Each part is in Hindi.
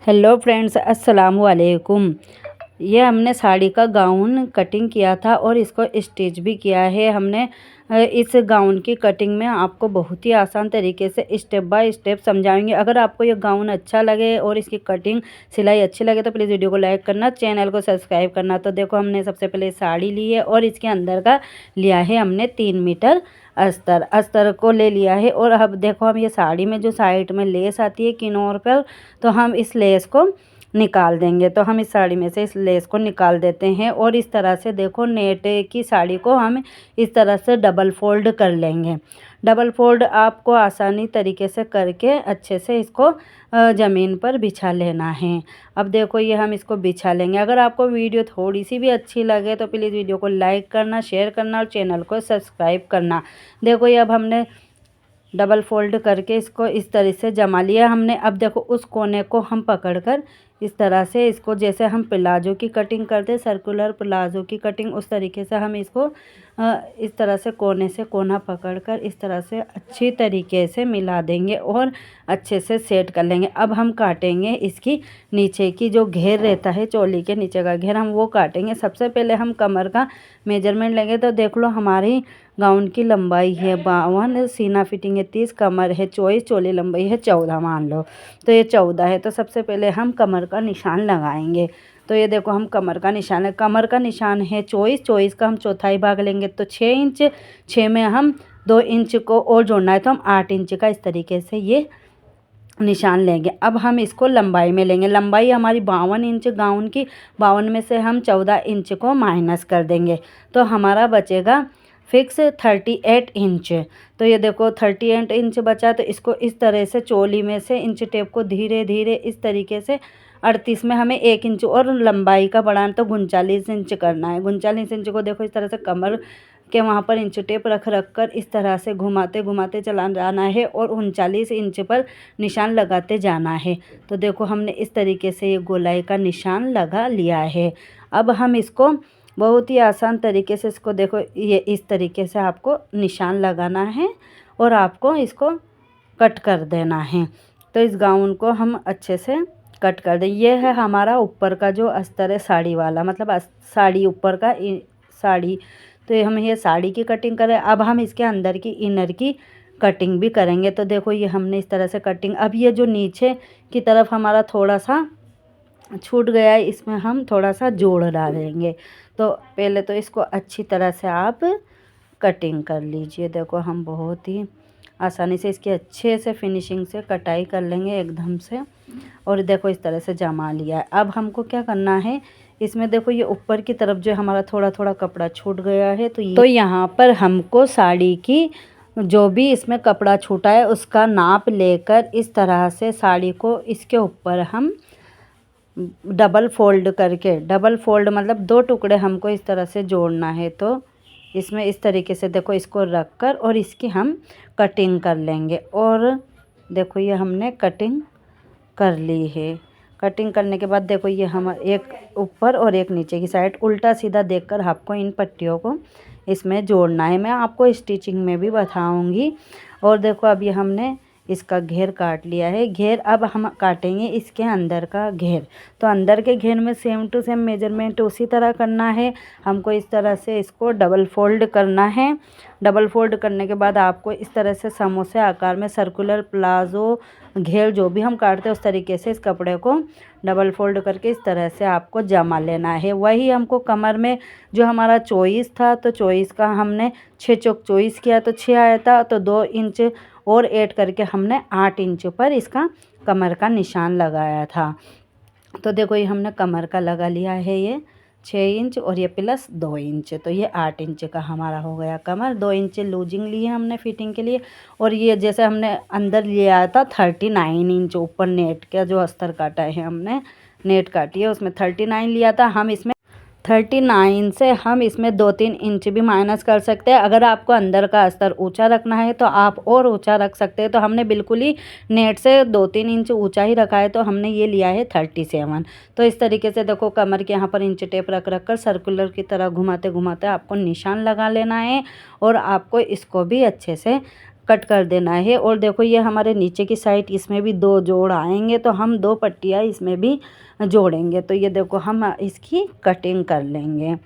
हेलो फ्रेंड्स, अस्सलाम वालेकुम। ये हमने साड़ी का गाउन कटिंग किया था और इसको स्टिच भी किया है हमने। इस गाउन की कटिंग में आपको बहुत ही आसान तरीके से स्टेप बाय स्टेप समझाएंगे। अगर आपको ये गाउन अच्छा लगे और इसकी कटिंग सिलाई अच्छी लगे तो प्लीज़ वीडियो को लाइक करना, चैनल को सब्सक्राइब करना। तो देखो, हमने सबसे पहले साड़ी ली है और इसके अंदर का लिया है हमने 3 मीटर अस्तर को ले लिया है। और अब देखो, हम ये साड़ी में जो साइड में लेस आती है किनारों पर, तो हम इस लेस को निकाल देंगे। तो हम इस साड़ी में से इस लेस को निकाल देते हैं और इस तरह से देखो, नेट की साड़ी को हम इस तरह से डबल फोल्ड कर लेंगे। डबल फोल्ड आपको आसानी तरीके से करके अच्छे से इसको ज़मीन पर बिछा लेना है। अब देखो, ये हम इसको बिछा लेंगे। अगर आपको वीडियो थोड़ी सी भी अच्छी लगे तो प्लीज़ वीडियो को लाइक करना, शेयर करना और चैनल को सब्सक्राइब करना। देखो, ये अब हमने डबल फोल्ड करके इसको इस तरह से जमा लिया हमने। अब देखो, उस कोने को हम पकड़कर इस तरह से इसको, जैसे हम प्लाजो की कटिंग करते, सर्कुलर प्लाजो की कटिंग, उस तरीके से हम इसको इस तरह से कोने से कोना पकड़कर इस तरह से अच्छी तरीके से मिला देंगे और अच्छे से सेट कर लेंगे। अब हम काटेंगे इसकी नीचे की जो घेर रहता है, चोली के नीचे का घेर, हम वो काटेंगे। सबसे पहले हम कमर का मेजरमेंट लेंगे। तो देख लो, हमारी गाउन की लंबाई है 52, सीना फिटिंग है 30, कमर है 24, चोली लंबाई है 14 मान लो। तो ये 14 है। तो सबसे पहले हम कमर का निशान लगाएंगे। तो ये देखो, हम कमर का निशान है, कमर का निशान है 24, 24 का हम चौथाई भाग लेंगे तो 6 इंच, 6 में हम 2 इंच को और जोड़ना है तो हम 8 इंच का इस तरीके से ये निशान लेंगे। अब हम इसको लंबाई में लेंगे। लंबाई हमारी 52 इंच गाउन की, 52 में से हम 14 इंच को माइनस कर देंगे तो हमारा बचेगा फिक्स 38 इंच। तो ये देखो, 38 इंच बचा। तो इसको इस तरह से चोली में से इंच टेप को धीरे धीरे इस तरीके से 38 में हमें 1 इंच और लंबाई का बढ़ाना, तो 39 इंच करना है। 39 इंच को देखो, इस तरह से कमर के वहाँ पर इंच टेप रख कर इस तरह से घुमाते घुमाते चला जाना है और 39 इंच पर निशान लगाते जाना है। तो देखो, हमने इस तरीके से ये गोलाई का निशान लगा लिया है। अब हम इसको बहुत ही आसान तरीके से इसको देखो, ये इस तरीके से आपको निशान लगाना है और आपको इसको कट कर देना है। तो इस गाउन को हम अच्छे से कट कर दें। ये है हमारा ऊपर का जो अस्तर है साड़ी वाला, मतलब साड़ी ऊपर का साड़ी। तो हम ये साड़ी की कटिंग करें। अब हम इसके अंदर की इनर की कटिंग भी करेंगे। तो देखो, ये हमने इस तरह से कटिंग, अब ये जो नीचे की तरफ हमारा थोड़ा सा छूट गया है, इसमें हम थोड़ा सा जोड़ डालेंगे। तो पहले तो इसको अच्छी तरह से आप कटिंग कर लीजिए। देखो, हम बहुत ही आसानी से इसकी अच्छे से फिनिशिंग से कटाई कर लेंगे एकदम से। और देखो, इस तरह से जमा लिया है। अब हमको क्या करना है, इसमें देखो, ये ऊपर की तरफ जो हमारा थोड़ा थोड़ा कपड़ा छूट गया है, तो यहाँ पर हमको साड़ी की जो भी इसमें कपड़ा छूटा है उसका नाप लेकर इस तरह से साड़ी को इसके ऊपर हम डबल फोल्ड करके, डबल फोल्ड मतलब 2 टुकड़े हमको इस तरह से जोड़ना है। तो इसमें इस तरीके से देखो, इसको रख कर और इसकी हम कटिंग कर लेंगे। और देखो, ये हमने कटिंग कर ली है। कटिंग करने के बाद देखो, ये हम एक ऊपर और एक नीचे की साइड उल्टा सीधा देखकर आपको इन पट्टियों को इसमें जोड़ना है। मैं आपको स्टिचिंग में भी बताऊंगी। और देखो, अब ये हमने इसका घेर काट लिया है। घेर अब हम काटेंगे इसके अंदर का घेर। तो अंदर के घेर में सेम टू सेम मेजरमेंट उसी तरह करना है। हमको इस तरह से इसको डबल फोल्ड करना है। डबल फोल्ड करने के बाद आपको इस तरह से समोसे आकार में सर्कुलर प्लाजो घेर जो भी हम काटते हैं उस तरीके से इस कपड़े को डबल फोल्ड करके इस तरह से आपको जमा लेना है। वही हमको कमर में जो हमारा 24 था, तो 24 का हमने 6 चौक 24 किया तो 6 आया था। तो 2 इंच और ऐड करके हमने 8 इंच पर इसका कमर का निशान लगाया था। तो देखो, ये हमने कमर का लगा लिया है, ये 6 इंच और ये प्लस 2 इंच, तो ये 8 इंच का हमारा हो गया कमर। 2 इंच लूजिंग ली है हमने फिटिंग के लिए। और ये जैसे हमने अंदर लिया था 39 इंच ऊपर नेट का जो अस्तर काटा है हमने, नेट काटी है उसमें 39 लिया था। हम इसमें 39 से हम इसमें 2-3 इंच भी माइनस कर सकते हैं। अगर आपको अंदर का अस्तर ऊंचा रखना है तो आप और ऊंचा रख सकते हैं। तो हमने बिल्कुल ही नेट से 2-3 इंच ऊंचा ही रखा है, तो हमने ये लिया है 37। तो इस तरीके से देखो, कमर के यहाँ पर इंच टेप रख कर सर्कुलर की तरह घुमाते घुमाते आपको निशान लगा लेना है और आपको इसको भी अच्छे से कट कर देना है। और देखो ये हमारे नीचे की साइड इसमें भी 2 जोड़ आएंगे तो हम 2 पट्टियाँ इसमें भी जोड़ेंगे। तो ये देखो हम इसकी कटिंग कर लेंगे।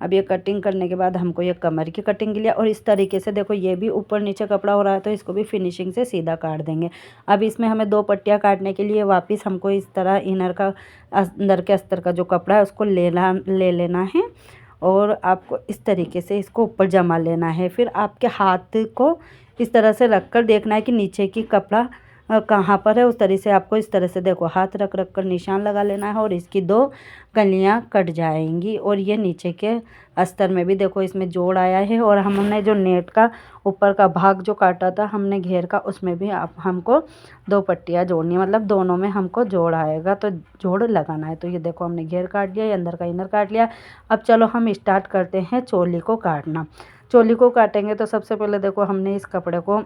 अब ये कटिंग करने के बाद हमको ये कमर की कटिंग के लिए, और इस तरीके से देखो ये भी ऊपर नीचे कपड़ा हो रहा है तो इसको भी फिनिशिंग से सीधा काट देंगे। अब इसमें हमें 2 पट्टियाँ काटने के लिए वापस हमको इस तरह इनर का अंदर के अस्तर का जो कपड़ा है उसको ले लेना है और आपको इस तरीके से इसको ऊपर जमा लेना है। फिर आपके हाथ को इस तरह से रख कर देखना है कि नीचे की कपड़ा कहाँ पर है। उस तरह से आपको इस तरह से देखो हाथ रख रख कर निशान लगा लेना है और इसकी 2 कलियाँ कट जाएंगी। और ये नीचे के अस्तर में भी देखो इसमें जोड़ आया है। और हमने जो नेट का ऊपर का भाग जो काटा था हमने घेर का, उसमें भी आप हमको 2 पट्टियाँ जोड़नी है, मतलब दोनों में हमको जोड़ आएगा तो जोड़ लगाना है। तो ये देखो हमने घेर काट लिया, ये अंदर का इनर काट लिया। अब चलो हम स्टार्ट करते हैं चोली को काटना। चोली को काटेंगे तो सबसे पहले देखो हमने इस कपड़े को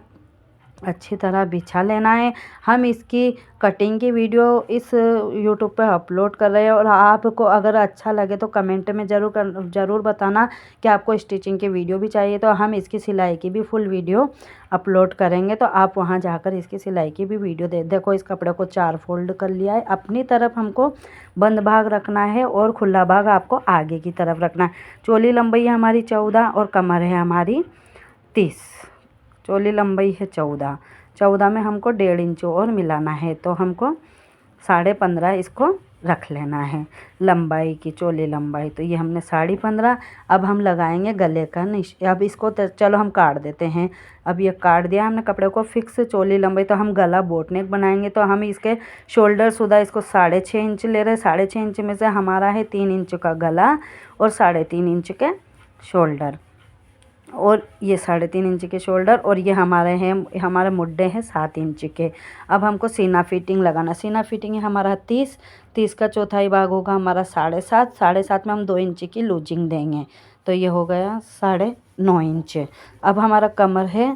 अच्छी तरह बिछा लेना है। हम इसकी कटिंग की वीडियो इस यूट्यूब पे अपलोड कर रहे हैं और आपको अगर अच्छा लगे तो कमेंट में ज़रूर बताना कि आपको स्टिचिंग की वीडियो भी चाहिए। तो हम इसकी सिलाई की भी फुल वीडियो अपलोड करेंगे, तो आप वहां जाकर इसकी सिलाई की भी वीडियो देखो इस कपड़े को 4 फोल्ड कर लिया है। अपनी तरफ हमको बंद भाग रखना है और खुला भाग आपको आगे की तरफ रखना है। चोली लंबाई है हमारी 14 और कमर है हमारी 30। चोली लंबाई है 14 में हमको 1.5 इंच और मिलाना है, तो हमको 15.5 इसको रख लेना है लंबाई की, चोली लंबाई। तो ये हमने 15.5। अब हम लगाएंगे गले का अब इसको चलो हम काट देते हैं। अब ये काट दिया हमने कपड़े को फिक्स चोली लंबाई। तो हम गला बोट नेक बनाएंगे तो हम इसके शोल्डर सुधा इसको 6.5 इंच ले रहे हैं। 6.5 इंच में से हमारा है 3 इंच का गला और 3.5 इंच के शोल्डर, और ये 3.5 इंच के शोल्डर, और ये हमारे मुड्डे हैं 7 इंच के। अब हमको सीना फिटिंग लगाना। सीना फिटिंग है हमारा 30 का चौथाई भाग होगा हमारा 7.5 में हम 2 इंच की लूजिंग देंगे, तो ये हो गया 9.5 इंच। अब हमारा कमर है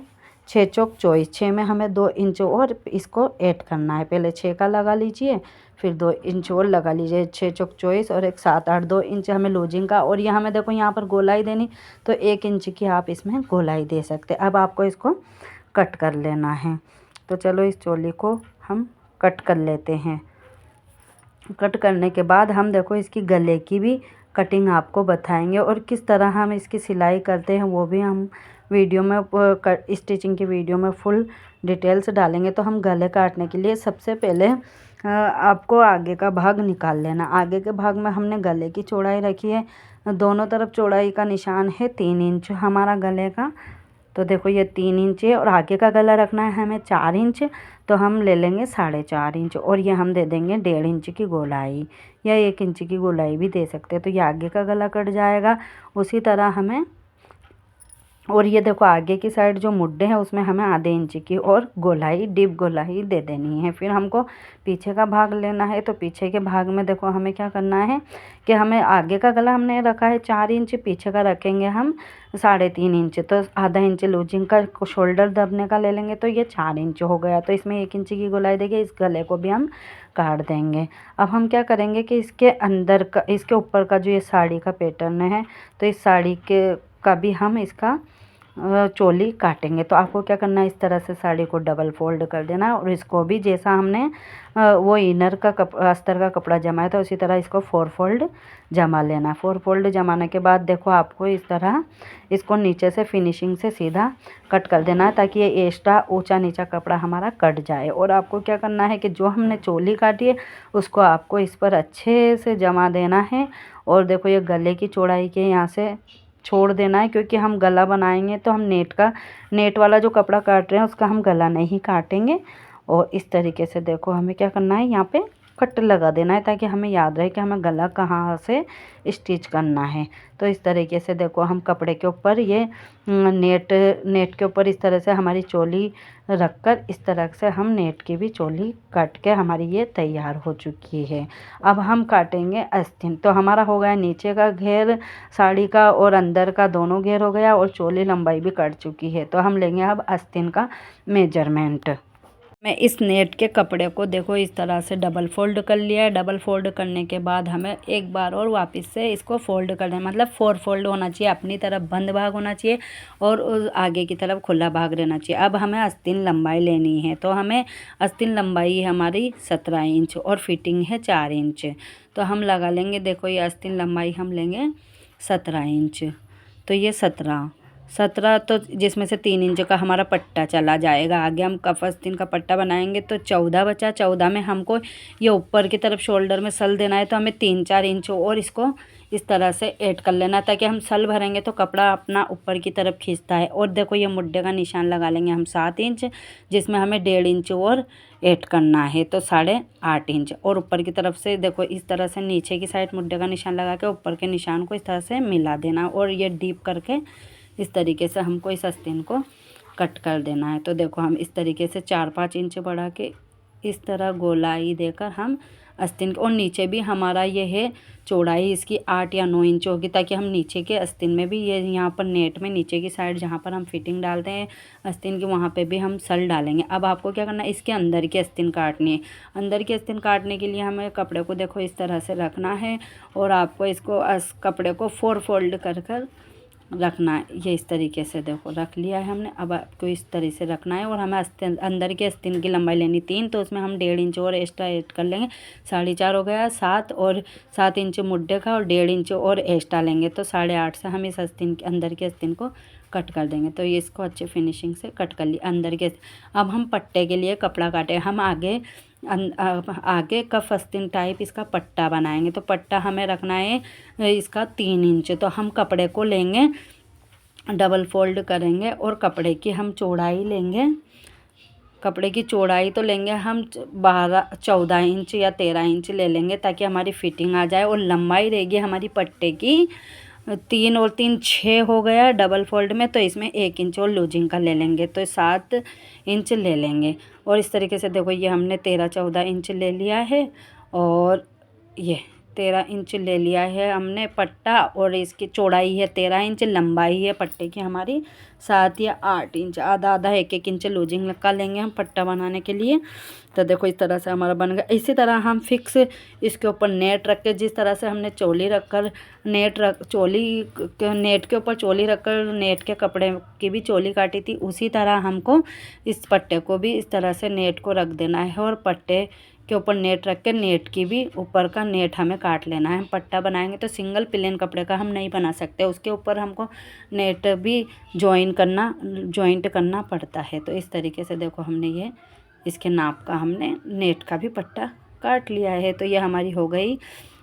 6 चौक 24, 6 में हमें 2 इंच और इसको ऐड करना है। पहले 6 का लगा लीजिए, फिर 2 इंच और लगा लीजिए। 6 चौक 24 और 1 7 8, 2 इंच हमें लूजिंग का। और यहाँ हमें देखो यहाँ पर गोलाई देनी, तो 1 इंच की आप इसमें गोलाई दे सकते। अब आपको इसको कट कर लेना है। तो चलो इस चोली को हम कट कर लेते हैं। कट करने के बाद हम देखो इसकी गले की भी कटिंग आपको बताएंगे और किस तरह हम इसकी सिलाई करते हैं वो भी हम वीडियो में स्टिचिंग की वीडियो में फुल डिटेल्स डालेंगे। तो हम गले काटने के लिए सबसे पहले आपको आगे का भाग निकाल लेना। आगे के भाग में हमने गले की चौड़ाई रखी है, दोनों तरफ चौड़ाई का निशान है 3 इंच हमारा गले का। तो देखो ये 3 इंच है और आगे का गला रखना है हमें 4 इंच, तो हम ले लेंगे 4.5 इंच और ये हम दे देंगे 1.5 इंच की गोलाई या 1 इंच की गोलाई भी दे सकते हैं। तो ये आगे का गला कट जाएगा। उसी तरह हमें, और ये देखो आगे की साइड जो मुड्डे हैं उसमें हमें आधे इंच की और गोलाई डीप गोलाई दे देनी है। फिर हमको पीछे का भाग लेना है। तो पीछे के भाग में देखो हमें क्या करना है कि हमें आगे का गला हमने रखा है 4 इंच, पीछे का रखेंगे हम 3.5 इंच। तो आधा इंच लूजिंग का शोल्डर दबने का ले लेंगे, तो ये 4 इंच हो गया। तो इसमें 1 इंच की गोलाई देंगे। इस गले को भी हम काट देंगे। अब हम क्या करेंगे कि इसके अंदर का, इसके ऊपर का जो ये साड़ी का पैटर्न है, तो इस साड़ी के का भी हम इसका चोली काटेंगे। तो आपको क्या करना है, इस तरह से साड़ी को डबल फोल्ड कर देना है और इसको भी जैसा हमने वो इनर का अस्तर का कपड़ा जमाया था उसी तरह इसको 4 फोल्ड जमा लेना। 4 फोल्ड जमाने के बाद देखो आपको इस तरह इसको नीचे से फिनिशिंग से सीधा कट कर देना है ताकि ये एक्स्ट्रा ऊंचा नीचा कपड़ा हमारा कट जाए। और आपको क्या करना है कि जो हमने चोली काटी है उसको आपको इस पर अच्छे से जमा देना है। और देखो ये गले की चौड़ाई के यहाँ से छोड़ देना है, क्योंकि हम गला बनाएंगे तो हम नेट वाला जो कपड़ा काट रहे हैं उसका हम गला नहीं काटेंगे। और इस तरीके से देखो हमें क्या करना है, यहाँ पे कट लगा देना है ताकि हमें याद रहे कि हमें गला कहाँ से स्टिच करना है। तो इस तरीके से देखो हम कपड़े के ऊपर ये नेट के ऊपर इस तरह से हमारी चोली रखकर इस तरह से हम नेट की भी चोली काट के हमारी ये तैयार हो चुकी है। अब हम काटेंगे आस्तीन। तो हमारा हो गया नीचे का घेर साड़ी का और अंदर का दोनों घेर हो गया और चोली लंबाई भी कट चुकी है। तो हम लेंगे अब आस्तीन का मेजरमेंट। मैं इस नेट के कपड़े को देखो इस तरह से डबल फोल्ड कर लिया है। डबल फोल्ड करने के बाद हमें एक बार और वापस से इसको फोल्ड करना है, मतलब 4 फोल्ड होना चाहिए। अपनी तरफ बंद भाग होना चाहिए और उस आगे की तरफ खुला भाग रहना चाहिए। अब हमें आस्तीन लंबाई लेनी है, तो हमें आस्तीन लंबाई है हमारी 17 इंच और फिटिंग है 4 इंच। तो हम लगा लेंगे, देखो ये आस्तीन लंबाई हम लेंगे 17 इंच। तो ये 17 तो जिसमें से 3 इंच का हमारा पट्टा चला जाएगा। आगे हम कफ आस्तीन का पट्टा बनाएंगे तो 14 बचा। 14 में हमको ये ऊपर की तरफ शोल्डर में सल देना है, तो हमें 3-4 इंच और इसको इस तरह से ऐड कर लेना, ताकि हम सल भरेंगे तो कपड़ा अपना ऊपर की तरफ खींचता है। और देखो ये मुड्ढे का निशान लगा लेंगे हम 7 इंच, जिसमें हमें 1.5 इंच और ऐड करना है, तो 8.5 इंच। और ऊपर की तरफ से देखो इस तरह से नीचे की साइड मुड्ढे का निशान लगा के ऊपर के निशान को इस तरह से मिला देना, और ये डीप करके इस तरीके से हमको इस आस्तीन को कट कर देना है। तो देखो हम इस तरीके से 4-5 इंच बढ़ा के इस तरह गोलाई देकर हम आस्तीन, और नीचे भी हमारा ये है चौड़ाई इसकी 8 या 9 इंच होगी, ताकि हम नीचे के आस्तीन में भी ये यहाँ पर नेट में नीचे की साइड जहाँ पर हम फिटिंग डालते हैं आस्तीन की, वहाँ पे भी हम सल डालेंगे। अब आपको क्या करना है, इसके अंदर की आस्तीन काटनी है। अंदर की आस्तीन काटने के लिए हमें कपड़े को देखो इस तरह से रखना है, और आपको इसको कपड़े को 4 फोल्ड कर कर रखना है। ये इस तरीके से देखो रख लिया है हमने। अब आपको इस तरह से रखना है, और हमें अंदर के आस्तीन की लंबाई लेनी 3, तो उसमें हम 1.5 इंच और एक्स्ट्रा ऐड कर लेंगे। 4.5 हो गया, 7 और 7 इंच मुड्ढे का और 1.5 इंच और एक्स्ट्रा लेंगे, तो 8.5 से हम इस आस्तीन के अंदर के आस्तीन को कट कर देंगे। तो ये इसको अच्छे फिनिशिंग से कट कर लिया अंदर के। अब हम पट्टे के लिए कपड़ा काटे, हम आगे कफ आस्तीन टाइप इसका पट्टा बनाएंगे। तो पट्टा हमें रखना है इसका 3 इंच। तो हम कपड़े को लेंगे, डबल फोल्ड करेंगे, और कपड़े की हम चौड़ाई लेंगे। कपड़े की चौड़ाई तो लेंगे हम 14 इंच या 13 इंच ले लेंगे, ताकि हमारी फिटिंग आ जाए। और लंबाई रहेगी हमारी पट्टे की 3 और 3 6 हो गया डबल फोल्ड में, तो इसमें 1 इंच और लूजिंग का ले लेंगे, तो 7 इंच ले लेंगे। और इस तरीके से देखो ये हमने 13-14 इंच ले लिया है, और ये 13 इंच ले लिया है हमने पट्टा, और इसकी चौड़ाई है 13 इंच, लंबाई है पट्टे की हमारी 7 या 8 इंच। आधा आधा 1-1 इंच लूजिंग का लेंगे हम पट्टा बनाने के लिए। तो देखो इस तरह से हमारा बन गया। इसी तरह हम फिक्स इसके ऊपर नेट रख के, जिस तरह से हमने चोली रखकर नेट के ऊपर चोली रखकर नेट के कपड़े की भी चोली काटी थी, उसी तरह हमको इस पट्टे को भी इस तरह से नेट को रख देना है, और पट्टे के ऊपर नेट रख के नेट की भी ऊपर का नेट हमें काट लेना है। हम पट्टा बनाएंगे तो सिंगल प्लेन कपड़े का हम नहीं बना सकते, उसके ऊपर हमको नेट भी जॉइंट करना पड़ता है। तो इस तरीके से देखो हमने ये इसके नाप का हमने नेट का भी पट्टा काट लिया है। तो ये हमारी हो गई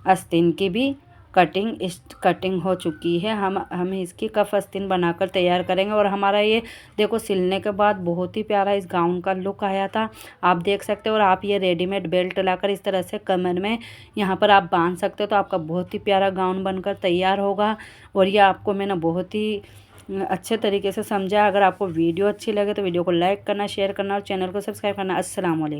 आस्तीन की भी कटिंग हो चुकी है। हम इसकी कफ आस्तीन बनाकर तैयार करेंगे। और हमारा ये देखो सिलने के बाद बहुत ही प्यारा इस गाउन का लुक आया था, आप देख सकते हो। और आप ये रेडीमेड बेल्ट लाकर इस तरह से कमर में यहाँ पर आप बांध सकते हो, तो आपका बहुत ही प्यारा गाउन बनकर तैयार होगा। और ये आपको मैंने बहुत ही अच्छे तरीके से समझा। अगर आपको वीडियो अच्छी लगे तो वीडियो को लाइक करना, शेयर करना और चैनल को सब्सक्राइब करना। अस्सलाम वालेकुम।